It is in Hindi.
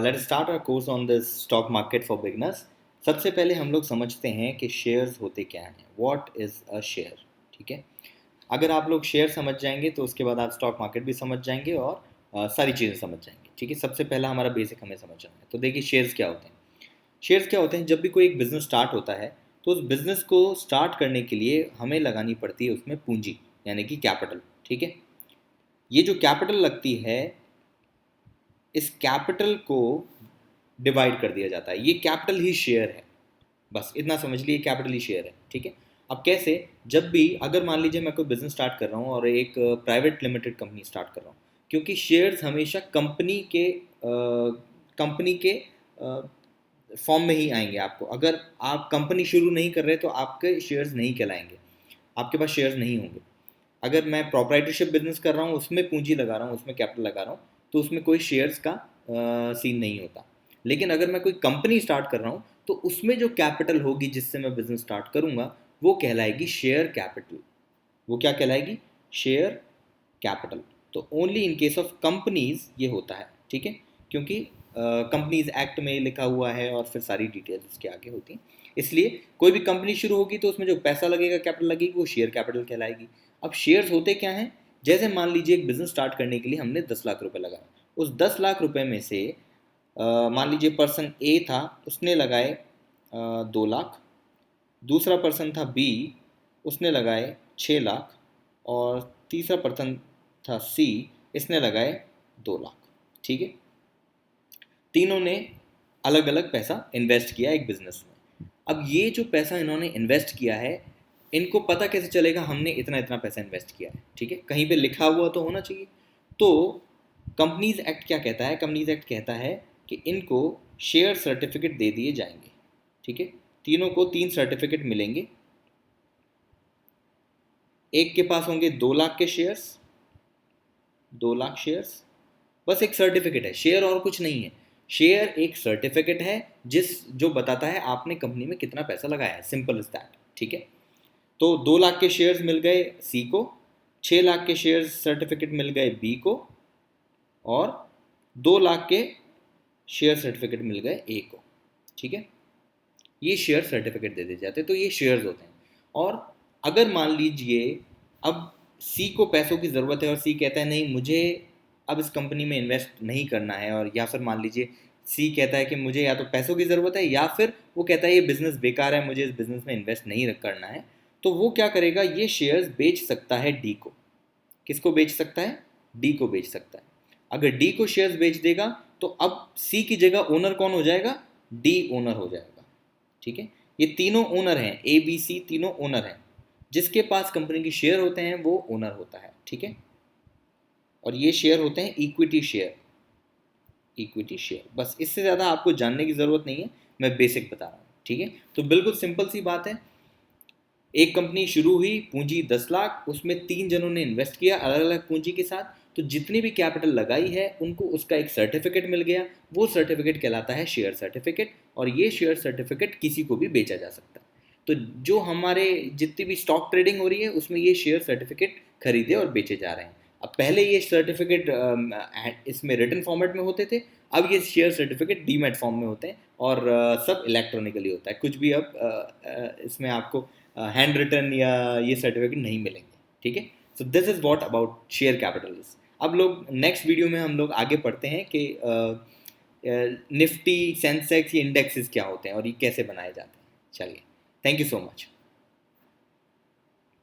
Let's start our course on this stock market for beginners. सबसे पहले हम लोग समझते हैं कि शेयर्स होते क्या हैं। What is a share. ठीक है, अगर आप लोग शेयर समझ जाएंगे तो उसके बाद आप स्टॉक मार्केट भी समझ जाएंगे और सारी चीज़ें समझ जाएंगे। ठीक है, सबसे पहला हमारा बेसिक हमें समझना है। तो देखिए शेयर्स क्या होते हैं। शेयर्स क्या होते हैं, जब भी कोई एक बिज़नेस स्टार्ट होता है तो उस बिज़नेस को स्टार्ट करने के लिए हमें लगानी पड़ती है उसमें पूंजी, यानी कि कैपिटल। ठीक है, ये जो कैपिटल लगती है, इस कैपिटल को डिवाइड कर दिया जाता है। ये कैपिटल ही शेयर है, बस इतना समझ लीजिए, कैपिटल ही शेयर है। ठीक है, अब कैसे, जब भी अगर मान लीजिए मैं कोई बिजनेस स्टार्ट कर रहा हूँ और एक प्राइवेट लिमिटेड कंपनी स्टार्ट कर रहा हूँ, क्योंकि शेयर्स हमेशा कंपनी के फॉर्म में ही आएंगे। आपको अगर आप कंपनी शुरू नहीं कर रहे तो आपके शेयर्स नहीं कहलाएंगे, आपके पास शेयर्स नहीं होंगे। अगर मैं प्रोप्राइटरशिप बिजनेस कर रहा हूँ, उसमें पूंजी लगा रहा हूँ, उसमें कैपिटल लगा रहा हूँ, तो उसमें कोई शेयर्स का सीन नहीं होता। लेकिन अगर मैं कोई कंपनी स्टार्ट कर रहा हूँ तो उसमें जो कैपिटल होगी जिससे मैं बिजनेस स्टार्ट करूँगा वो कहलाएगी शेयर कैपिटल। वो क्या कहलाएगी? Share capital. तो only in case of companies ये होता है। ठीक है, क्योंकि कंपनीज एक्ट में लिखा हुआ है और फिर सारी डिटेल्स उसके आगे होती हैं। इसलिए कोई भी कंपनी शुरू होगी तो उसमें जो पैसा लगेगा, कैपिटल लगेगी, वो शेयर कैपिटल कहलाएगी। अब शेयर्स होते क्या हैं? जैसे मान लीजिए एक बिजनेस स्टार्ट करने के लिए हमने 10 लाख रुपए लगाए। उस 10 लाख रुपए में से मान लीजिए पर्सन ए था, उसने लगाए 2 लाख। दूसरा पर्सन था बी, उसने लगाए 6 लाख। और तीसरा पर्सन था सी, इसने लगाए 2 लाख। ठीक है, तीनों ने अलग अलग पैसा इन्वेस्ट किया एक बिजनेस में। अब ये जो पैसा इन्होंने इन्वेस्ट किया है, इनको पता कैसे चलेगा हमने इतना इतना पैसा इन्वेस्ट किया है? ठीक है, कहीं पे लिखा हुआ तो होना चाहिए। तो कंपनीज एक्ट क्या कहता है? कंपनीज एक्ट कहता है कि इनको शेयर सर्टिफिकेट दे दिए जाएंगे। ठीक है, तीनों को 3 सर्टिफिकेट मिलेंगे। एक के पास होंगे 2 लाख के शेयर्स, 2 लाख शेयर्स। बस एक सर्टिफिकेट है, शेयर और कुछ नहीं है। शेयर एक सर्टिफिकेट है जो बताता है आपने कंपनी में कितना पैसा लगाया है। Simple is that. ठीक है, तो 2 लाख के शेयर्स मिल गए सी को, 6 लाख के शेयर्स सर्टिफिकेट मिल गए बी को, और 2 लाख के शेयर सर्टिफिकेट मिल गए ए को। ठीक है, ये शेयर सर्टिफिकेट दे दिए जाते हैं, तो ये शेयर्स होते हैं। और अगर मान लीजिए अब सी को पैसों की ज़रूरत है और सी कहता है नहीं, मुझे अब इस कंपनी में इन्वेस्ट नहीं करना है, और या फिर मान लीजिए सी कहता है कि मुझे या तो पैसों की ज़रूरत है या फिर वो कहता है ये बिज़नेस बेकार है, मुझे इस बिज़नेस में इन्वेस्ट नहीं करना है, तो वो क्या करेगा? ये शेयर्स बेच सकता है डी को। किसको बेच सकता है? डी को बेच सकता है। अगर डी को शेयर्स बेच देगा तो अब सी की जगह ओनर कौन हो जाएगा? डी ओनर हो जाएगा। ठीक है, ये तीनों ओनर हैं, ए बी सी तीनों ओनर हैं। जिसके पास कंपनी के शेयर होते हैं वो ओनर होता है। ठीक है, और ये शेयर होते हैं इक्विटी शेयर। इक्विटी शेयर, बस इससे ज़्यादा आपको जानने की ज़रूरत नहीं है, मैं बेसिक बता रहा हूँ। ठीक है, तो बिल्कुल सिंपल सी बात है। एक कंपनी शुरू हुई, पूंजी 10 लाख, उसमें 3 जनों ने इन्वेस्ट किया अलग अलग पूंजी के साथ। तो जितनी भी कैपिटल लगाई है उनको उसका एक सर्टिफिकेट मिल गया। वो सर्टिफिकेट कहलाता है शेयर सर्टिफिकेट, और ये शेयर सर्टिफिकेट किसी को भी बेचा जा सकता है। तो जो हमारे जितनी भी स्टॉक ट्रेडिंग हो रही है उसमें ये शेयर सर्टिफिकेट खरीदे और बेचे जा रहे हैं। अब पहले ये सर्टिफिकेट इसमें रिटन फॉर्मेट में होते थे, अब ये शेयर सर्टिफिकेट डीमैट फॉर्म में होते हैं, और सब इलेक्ट्रॉनिकली होता है। कुछ भी अब इसमें आपको हैंड रिटन या ये सर्टिफिकेट नहीं मिलेंगे। ठीक है, so this is what about share capital. अब लोग नेक्स्ट वीडियो में हम लोग आगे पढ़ते हैं कि निफ्टी, सेंसेक्स, ये इंडेक्सेस क्या होते हैं और ये कैसे बनाए जाते हैं। चलिए, थैंक यू सो मच।